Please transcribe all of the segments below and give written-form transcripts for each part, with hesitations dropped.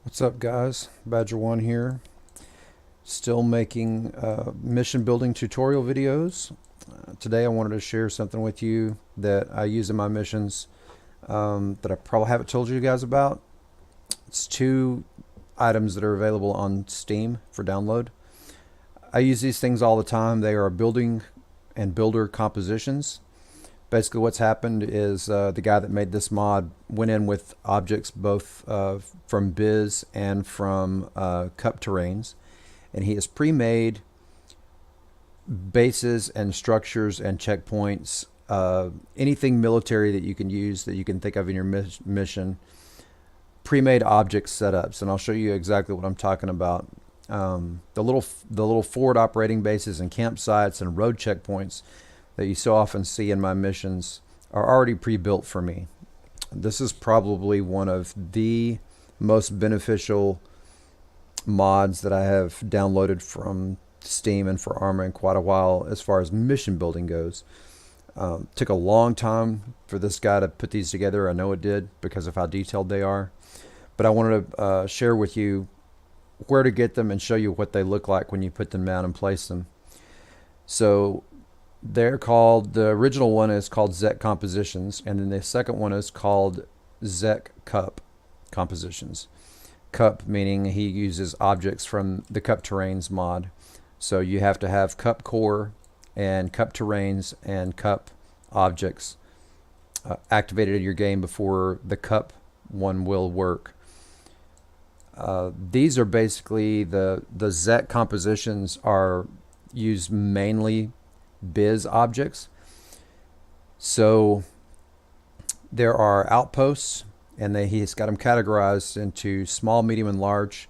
What's up, guys? Badger1 here. Still making mission building tutorial videos. Today I wanted to share something with you that I use in my missions that I probably haven't told you guys about. It's two items that are available on Steam for download. I use these things all the time. They are building and builder compositions. Basically what's happened is the guy that made this mod went in with objects both from Biz and from cup terrains, and he has pre-made bases and structures and checkpoints, anything military that you can use that you can think of in your mission, pre-made object setups, and I'll show you exactly what I'm talking about. The little forward operating bases and campsites and road checkpoints that you so often see in my missions are already pre-built for me. This is probably one of the most beneficial mods that I have downloaded from Steam and for ARMA in quite a while as far as mission building goes. Took a long time for this guy to put these together. I know it did because of how detailed they are. But I wanted to share with you where to get them and show you what they look like when you put them down and place them. So they're called, the original one is called ZEC compositions, and then the second one is called ZEC cup compositions. Cup meaning he uses objects from the cup terrains mod. So you have to have cup core and cup terrains and cup objects activated in your game before the cup one will work. These are basically the ZEC compositions are used mainly Biz objects. So there are outposts, and he's got them categorized into small, medium, and large,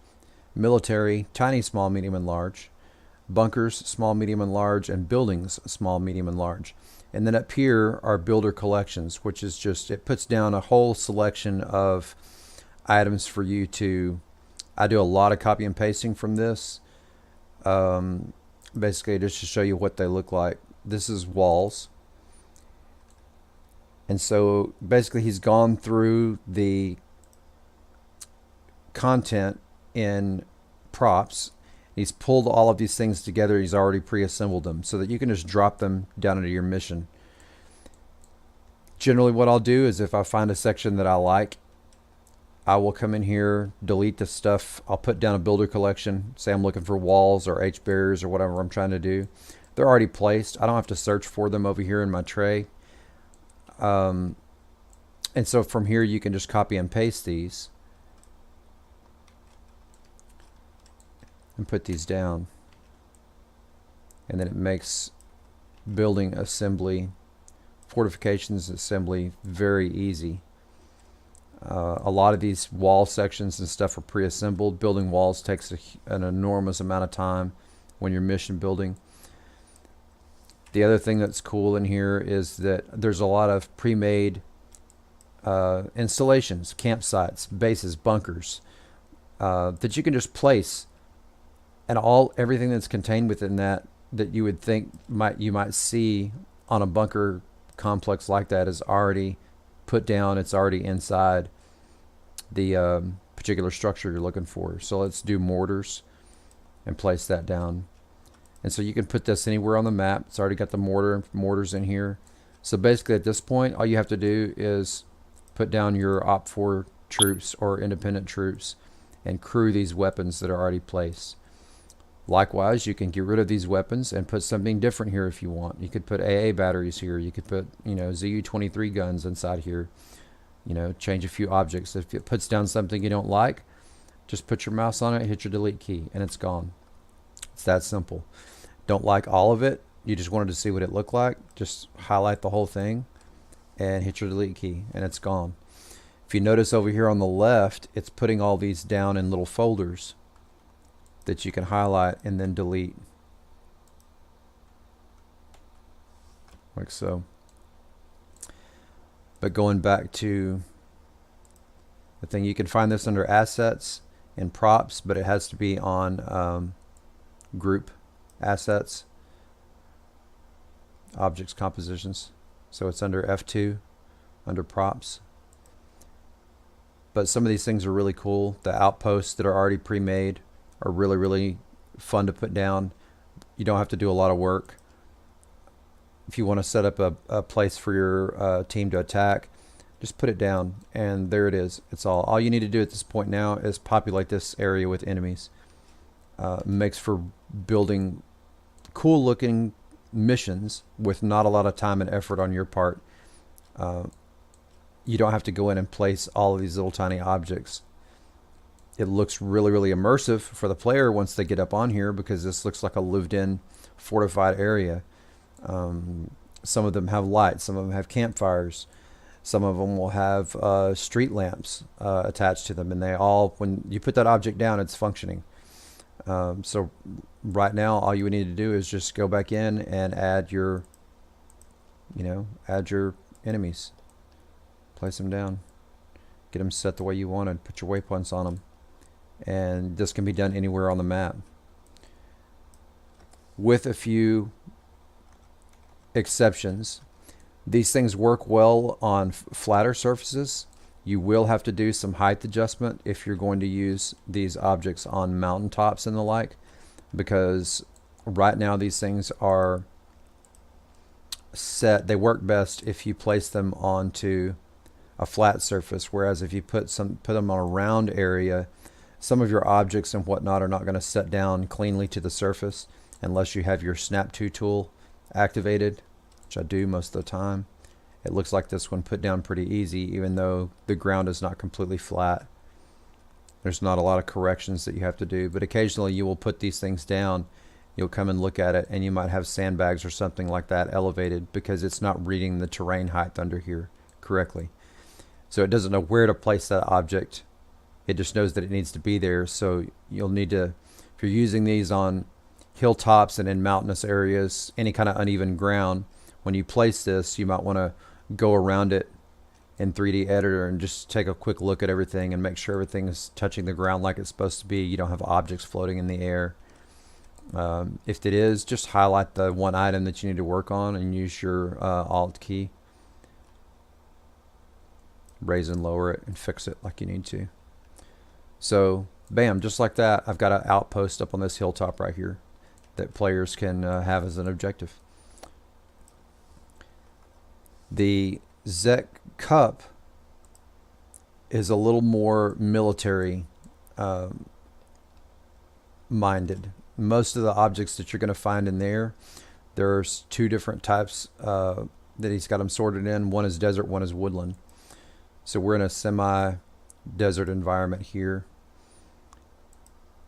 military, tiny, small, medium, and large, bunkers, small, medium, and large, and buildings, small, medium, and large. And then up here are builder collections, which is just, it puts down a whole selection of items for you to, I do a lot of copy and pasting from this. Basically just to show you what they look like. This is walls. And so basically he's gone through the content in props. He's pulled all of these things together. He's already pre-assembled them so that you can just drop them down into your mission. Generally what I'll do is if I find a section that I like, I will come in here, delete the stuff. I'll put down a builder collection. Say I'm looking for walls or H barriers or whatever I'm trying to do. They're already placed. I don't have to search for them over here in my tray. And so from here you can just copy and paste these and put these down. And then it makes building assembly, fortifications assembly very easy. A lot of these wall sections and stuff are pre-assembled. Building walls takes an enormous amount of time when you're mission building. The other thing that's cool in here is that there's a lot of pre-made installations, campsites, bases, bunkers that you can just place, and everything that's contained within that you would think you might see on a bunker complex like that is already put down. It's already inside the particular structure you're looking for. So let's do mortars and place that down. And so you can put this anywhere on the map. It's already got the mortars in here. So basically at this point all you have to do is put down your OP4 troops or independent troops and crew these weapons that are already placed. Likewise, you can get rid of these weapons and put something different here if you want. You could put AA batteries here. You could put, ZU-23 guns inside here. Change a few objects. If it puts down something you don't like, just put your mouse on it, hit your delete key, and it's gone. It's that simple. Don't like all of it. You just wanted to see what it looked like. Just highlight the whole thing and hit your delete key, and it's gone. If you notice over here on the left, it's putting all these down in little folders that you can highlight and then delete, like so. But going back to the thing, you can find this under assets and props, but it has to be on group assets, objects compositions. So it's under F2 under props. But some of these things are really cool. The outposts that are already pre-made are really, really fun to put down. You don't have to do a lot of work. If you want to set up a place for your team to attack, just put it down, and there it is. It's all you need to do at this point now is populate this area with enemies. Makes for building cool looking missions with not a lot of time and effort on your part. You don't have to go in and place all of these little tiny objects. It looks really, really immersive for the player once they get up on here, because this looks like a lived in fortified area. Some of them have lights, some of them have campfires, some of them will have street lamps attached to them, and they all, when you put that object down, it's functioning. So right now all you would need to do is just go back in and add your enemies, place them down, get them set the way you wanted, put your waypoints on them, and this can be done anywhere on the map with a few exceptions. These things work well on flatter surfaces. You will have to do some height adjustment if you're going to use these objects on mountaintops and the like, because right now these things are set, they work best if you place them onto a flat surface, whereas if you put them on a round area, some of your objects and whatnot are not going to set down cleanly to the surface unless you have your snap to tool activated, which I do most of the time. It looks like this one put down pretty easy, even though the ground is not completely flat. There's not a lot of corrections that you have to do, but occasionally you will put these things down, you'll come and look at it, and you might have sandbags or something like that elevated because it's not reading the terrain height under here correctly. So it doesn't know where to place that object. It just knows that it needs to be there. So you'll need to, if you're using these on hilltops and in mountainous areas, any kind of uneven ground, when you place this, you might want to go around it in 3D editor and just take a quick look at everything and make sure everything is touching the ground like it's supposed to be. You don't have objects floating in the air. If it is, just highlight the one item that you need to work on and use your Alt key. Raise and lower it and fix it like you need to. So bam, just like that, I've got an outpost up on this hilltop right here that players can have as an objective. The ZEC cup is a little more military minded. Most of the objects that you're going to find in there, there's two different types that he's got them sorted in. One is desert, one is woodland. So we're in a semi-desert environment here,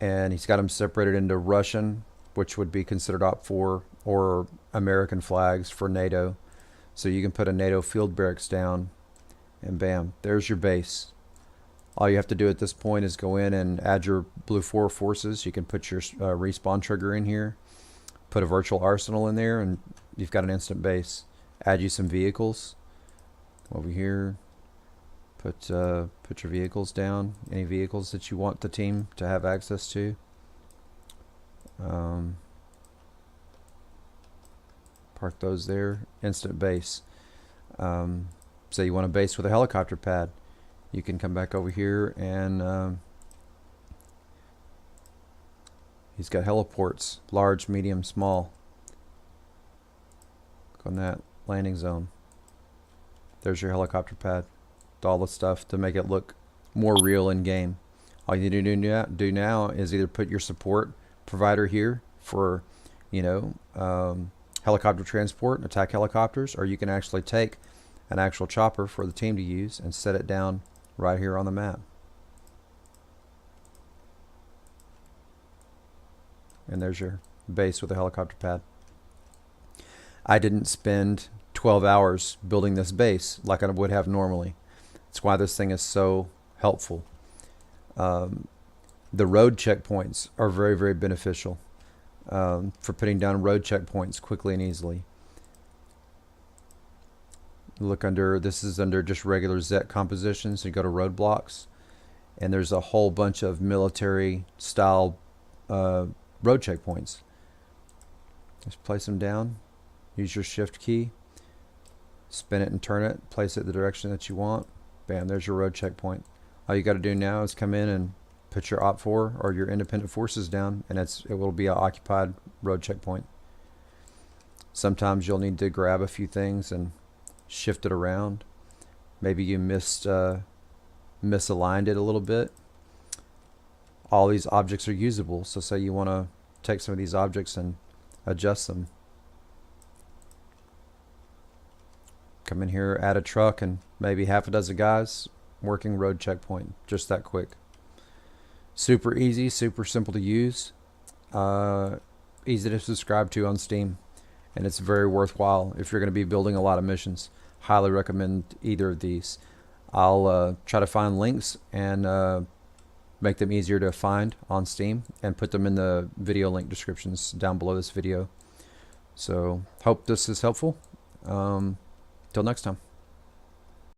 and he's got them separated into Russian, which would be considered OP4, or American flags for NATO. So you can put a NATO field barracks down, and bam, there's your base. All you have to do at this point is go in and add your Blue 4 forces. You can put your respawn trigger in here, put a virtual arsenal in there, and you've got an instant base. Add you some vehicles over here. Put your vehicles down, any vehicles that you want the team to have access to. Park those there. Instant base. Say you want a base with a helicopter pad, you can come back over here and he's got heliports, large, medium, small. Click on that landing zone. There's your helicopter pad. All the stuff to make it look more real in game. All you need to do now is either put your support provider here for, helicopter transport and attack helicopters, or you can actually take an actual chopper for the team to use and set it down right here on the map. And there's your base with a helicopter pad. I didn't spend 12 hours building this base like I would have normally. That's why this thing is so helpful. The road checkpoints are very, very beneficial for putting down road checkpoints quickly and easily. Look under, this is under just regular ZEC compositions. You go to roadblocks, and there's a whole bunch of military style road checkpoints. Just place them down. Use your shift key. Spin it and turn it. Place it the direction that you want. Bam, there's your road checkpoint. All you got to do now is come in and put your OP4 or your independent forces down, and it will be an occupied road checkpoint. Sometimes you'll need to grab a few things and shift it around. Maybe you misaligned it a little bit. All these objects are usable, so say you want to take some of these objects and adjust them. Come in here, add a truck, and maybe half a dozen guys working road checkpoint. Just that quick. Super easy, super simple to use, easy to subscribe to on Steam, and it's very worthwhile if you're going to be building a lot of missions. Highly recommend either of these. I'll try to find links and make them easier to find on Steam and put them in the video link descriptions down below this video. So hope this is helpful. Till next time.